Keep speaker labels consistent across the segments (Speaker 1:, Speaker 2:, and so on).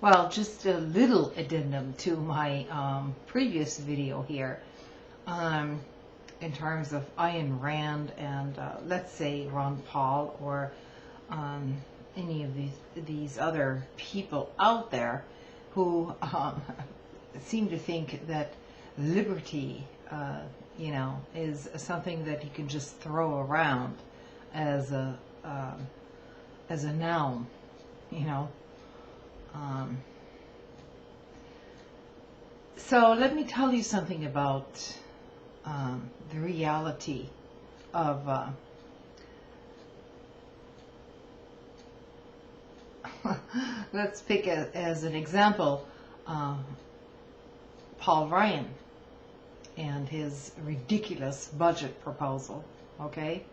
Speaker 1: Well, just a little addendum to my previous video here in terms of Ayn Rand and let's say Ron Paul or any of these other people out there who seem to think that liberty, is something that you can just throw around as a noun, So let me tell you something about the reality of let's pick as an example Paul Ryan and his ridiculous budget proposal. Okay,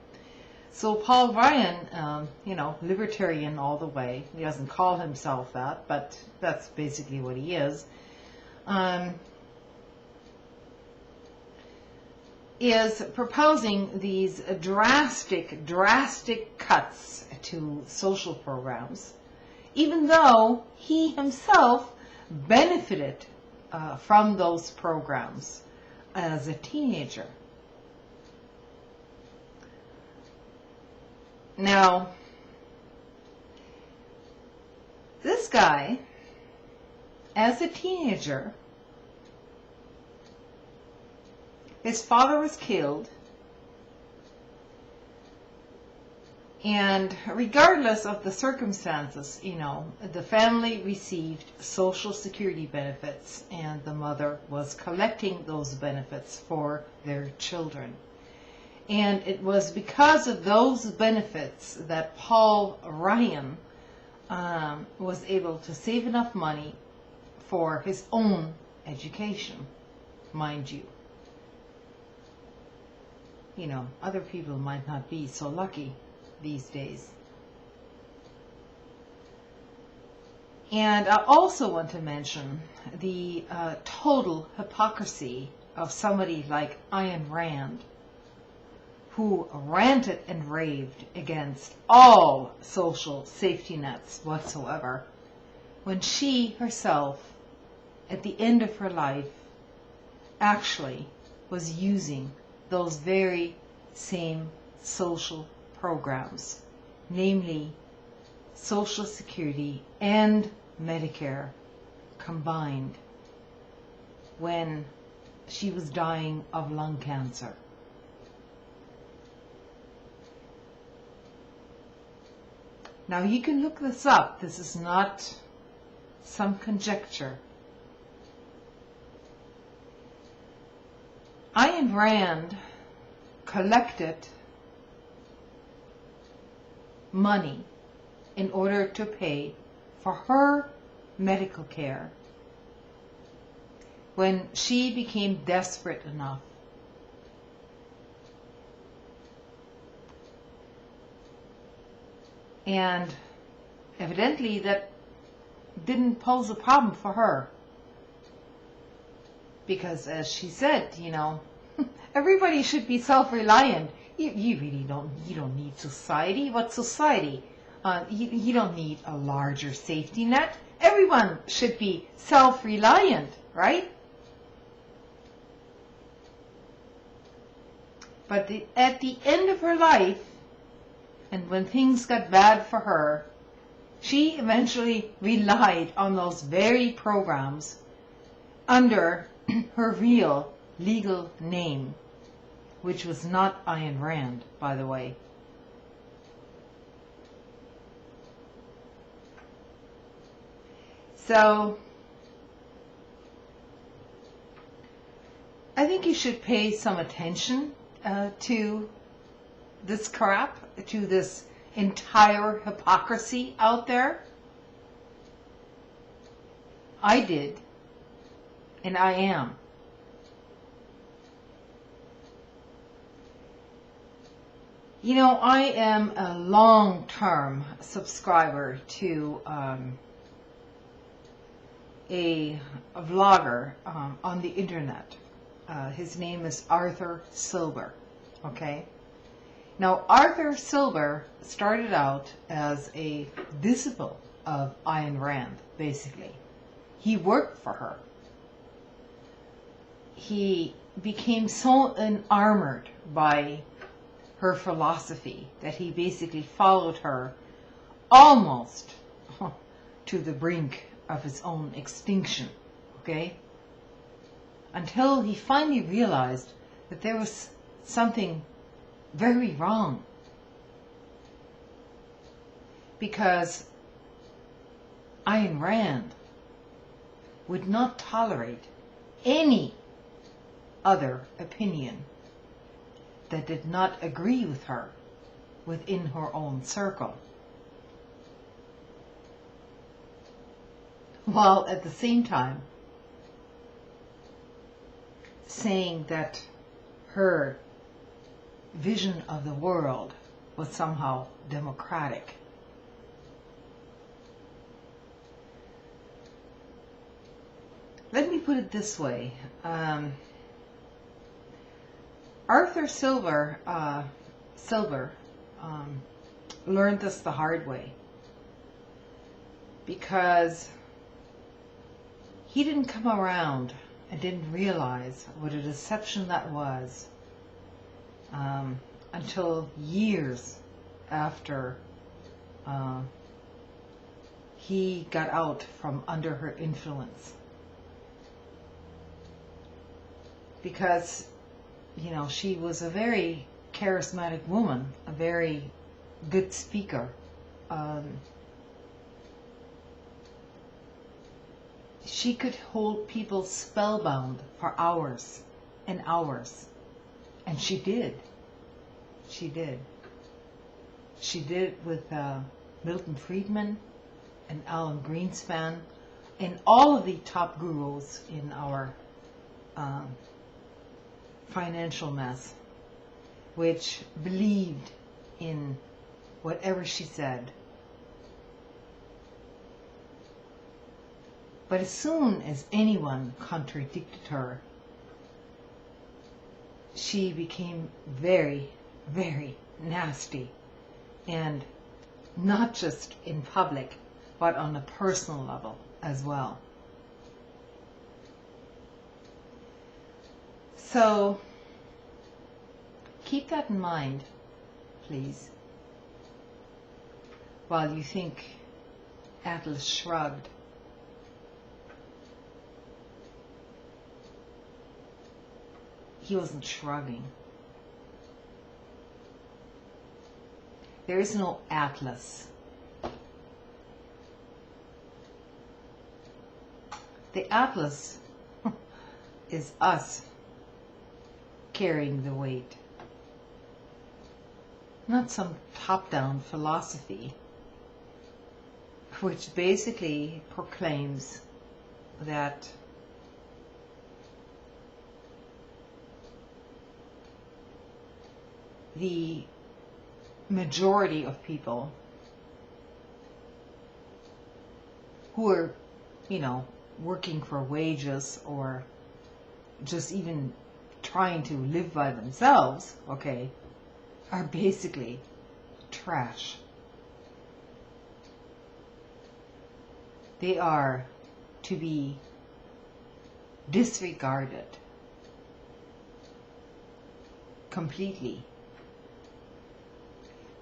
Speaker 1: so Paul Ryan, libertarian all the way. He doesn't call himself that, but that's basically what he is proposing these drastic cuts to social programs, even though he himself benefited from those programs as a teenager. Now, this guy, as a teenager, his father was killed, and regardless of the circumstances, the family received Social Security benefits, and the mother was collecting those benefits for their children. And it was because of those benefits that Paul Ryan was able to save enough money for his own education, mind you. Other people might not be so lucky these days. And I also want to mention the total hypocrisy of somebody like Ayn Rand, who ranted and raved against all social safety nets whatsoever, when she herself, at the end of her life, actually was using those very same social programs, namely Social Security and Medicare combined, when she was dying of lung cancer. Now you can look this up. This is not some conjecture. Ayn Rand collected money in order to pay for her medical care when she became desperate enough and evidently that didn't pose a problem for her, because as she said, everybody should be self-reliant. You really don't need society. What society? You don't need a larger safety net. Everyone should be self-reliant, right? But at the end of her life, and when things got bad for her, she eventually relied on those very programs under her real legal name, which was not Ayn Rand, by the way. So, I think you should pay some attention to this crap, to this entire hypocrisy out there. I did, and I am. I am a long-term subscriber to a vlogger on the internet. His name is Arthur Silber. Okay? Now, Arthur Silber started out as a visible of Ayn Rand, basically. He worked for her. He became so enamored by her philosophy that he basically followed her almost to the brink of his own extinction, okay? Until he finally realized that there was something very wrong. Because Ayn Rand would not tolerate any other opinion that did not agree with her within her own circle, while at the same time saying that her vision of the world was somehow democratic. Let me put it this way. Arthur Silver learned this the hard way, because he didn't come around and didn't realize what a deception that was until years after he got out from under her influence. Because, you know, she was a very charismatic woman, a very good speaker. She could hold people spellbound for hours and hours. And she did. She did. She did it with Milton Friedman and Alan Greenspan and all of the top gurus in our financial mess, which believed in whatever she said. But as soon as anyone contradicted her, she became very, very nasty, and not just in public, but on a personal level as well. So keep that in mind, please, while you think Atlas Shrugged. He wasn't shrugging. There is no Atlas. The Atlas is us carrying the weight, not some top-down philosophy which basically proclaims that the majority of people who are, you know, working for wages or just even trying to live by themselves, okay, are basically trash. They are to be disregarded completely.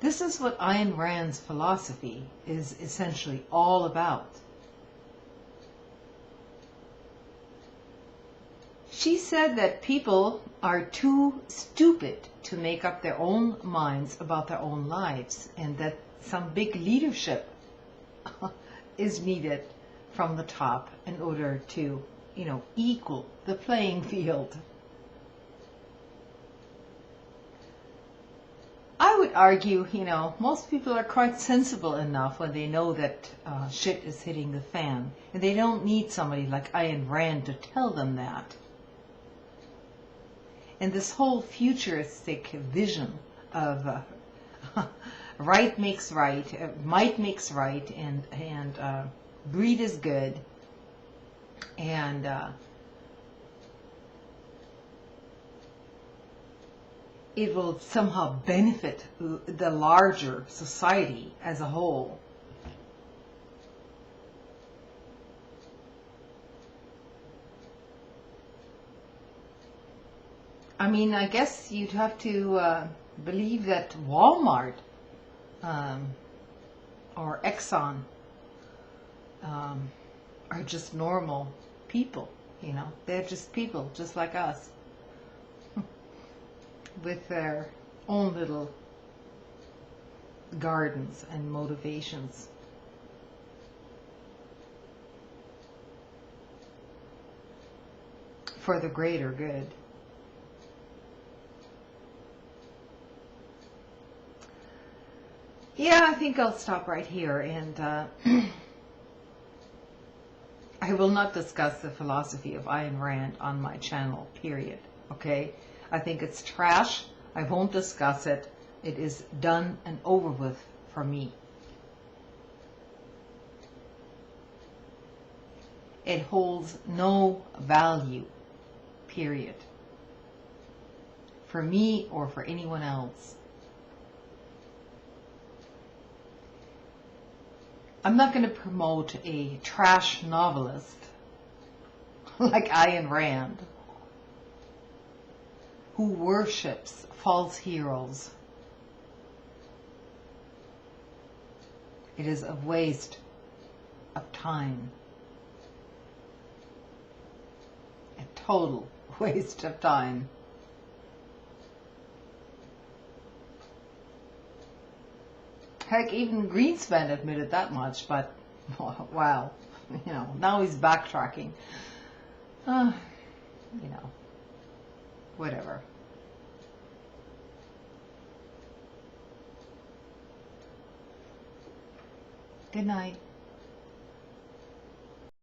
Speaker 1: This is what Ayn Rand's philosophy is essentially all about. She said that people are too stupid to make up their own minds about their own lives, and that some big leadership is needed from the top in order to, you know, equal the playing field. I would argue, you know, most people are quite sensible enough when they know that shit is hitting the fan, and they don't need somebody like Ayn Rand to tell them that. And this whole futuristic vision of right makes right, might makes right, and greed is good, and it will somehow benefit the larger society as a whole. I mean, I guess you'd have to believe that Walmart um, or Exxon are just normal people, you know. They're just people, just like us, with their own little gardens and motivations. For the greater good. Yeah, I think I'll stop right here, and I will not discuss the philosophy of Ayn Rand on my channel, period. Okay? I think it's trash. I won't discuss it. It is done and over with for me. It holds no value, period, for me or for anyone else. I'm not going to promote a trash novelist like Ayn Rand, who worships false heroes. It is a waste of time. A total waste of time. Heck, even Greenspan admitted that much, but wow, you know, now he's backtracking. You know, whatever. Good night.